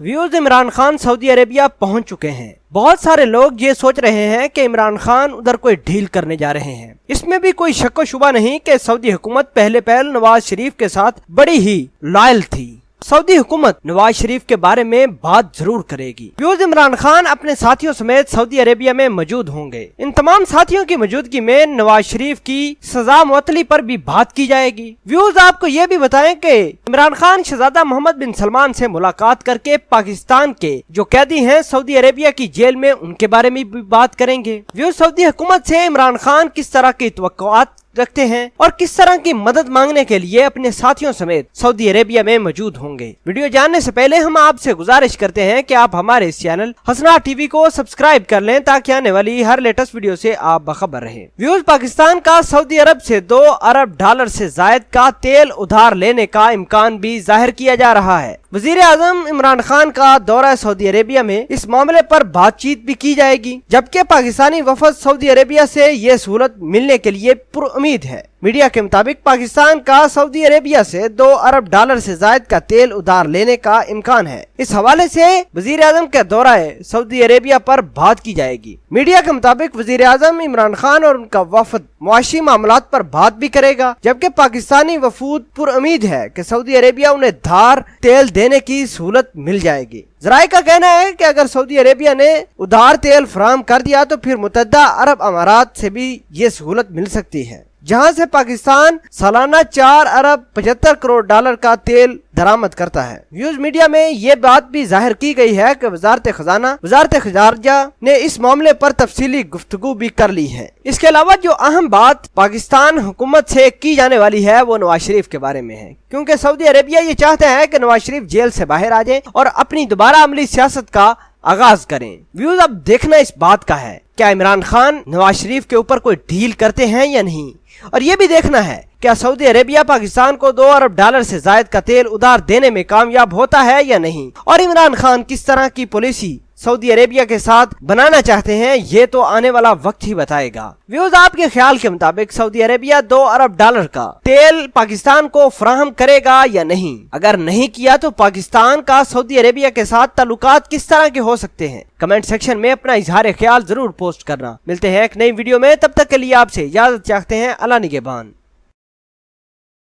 Views Imran Khan Saudi Arabia पहुंच चुके हैं। बहुत सारे लोग ये सोच रहे हैं कि इमरान खान उधर कोई डील करने जा रहे हैं। इसमें भी कोई शक व शुबा नहीं कि सऊदी हुकूमत पहले पहल नवाज शरीफ के साथ बड़ी ही लॉयल थी। सऊदी हुकूमत नवाज शरीफ के बारे में बात जरूर करेगी। व्यूज इमरान खान अपने साथियों समेत सऊदी अरेबिया में मौजूद होंगे। इन तमाम साथियों की मौजूदगी में नवाज शरीफ की सजा मुअत्तली पर भी बात की जाएगी। व्यूज आपको ये भी बताएं कि इमरान खान शहजादा मोहम्मद बिन सलमान से मुलाकात करके पाकिस्तान के जो कैदी हैं सऊदी अरेबिया की जेल में उनके बारे में भी बात करेंगे। व्यूज सऊदी हुकूमत से इमरान खान किस तरह की तवक्कुआत रखते हैं और किस तरह की मदद मांगने के लिए अपने साथियों समेत सऊदी अरेबिया में मौजूद होंगे। वीडियो जानने से पहले हम आपसे गुजारिश करते हैं कि आप हमारे इस चैनल हसना टीवी को सब्सक्राइब कर लें ताकि आने वाली हर लेटेस्ट वीडियो से आप बखबर रहें। व्यूज पाकिस्तान का सऊदी अरब से $2 अरब से जायद का तेल उधार लेने का इम्कान भी जाहिर किया जा रहा है। वजीर आजम इमरान खान का दौरा सऊदी अरेबिया में इस मामले पर बातचीत भी की जाएगी, जबकि पाकिस्तानी वफद सऊदी अरेबिया से ये सहूलत मिलने के लिए पुरुउम्मीद है। मीडिया के मुताबिक पाकिस्तान का सऊदी अरेबिया से $2 अरब से जायद का तेल उधार लेने का इम्कान है। इस हवाले से वजीर आजम के दौरा सऊदी अरेबिया पर बात की जाएगी। मीडिया के मुताबिक वजीर आजम इमरान खान और उनका वफद मुआशी मामलात पर बात भी करेगा, जबकि पाकिस्तानी वफूद पुरुउम्मीद है कि सऊदी अरेबिया उन्हें धार तेल देने की सहूलत मिल जाएगी। ज़राए का कहना है कि अगर सऊदी अरेबिया ने उधार तेल फराहम कर दिया तो फिर मुत्तहदा अरब अमारात से भी ये सहूलत मिल सकती है, जहां से पाकिस्तान सालाना $4 अरब 75 करोड़ का तेल दरामद करता है। न्यूज मीडिया में ये बात भी जाहिर की गई है कि वजारत खजारजा ने इस मामले पर तफसीली गुफ्तगू भी कर ली है। इसके अलावा जो अहम बात पाकिस्तान हुकूमत से की जाने वाली है वो नवाज शरीफ के बारे में है, क्योंकि सऊदी अरेबिया ये चाहते हैं कि नवाज शरीफ जेल से बाहर आ जाए और अपनी दोबारा अमली सियासत का आगाज करें। व्यूज अब देखना इस बात का है क्या इमरान खान नवाज शरीफ के ऊपर कोई डील करते हैं या नहीं, और ये भी देखना है क्या सऊदी अरेबिया पाकिस्तान को $2 अरब से जायद का तेल उधार देने में कामयाब होता है या नहीं, और इमरान खान किस तरह की पॉलिसी सऊदी अरेबिया के साथ बनाना चाहते हैं ये तो आने वाला वक्त ही बताएगा। व्यूज आपके ख्याल के मुताबिक सऊदी अरेबिया $2 अरब का तेल पाकिस्तान को फराहम करेगा या नहीं? अगर नहीं किया तो पाकिस्तान का सऊदी अरेबिया के साथ ताल्लुकात किस तरह के हो सकते हैं? कमेंट सेक्शन में अपना इजहार ख्याल जरूर पोस्ट करना। मिलते हैं एक नई वीडियो में, तब तक के लिए आपसे इजाजत चाहते हैं। अल्लाह निगहबान।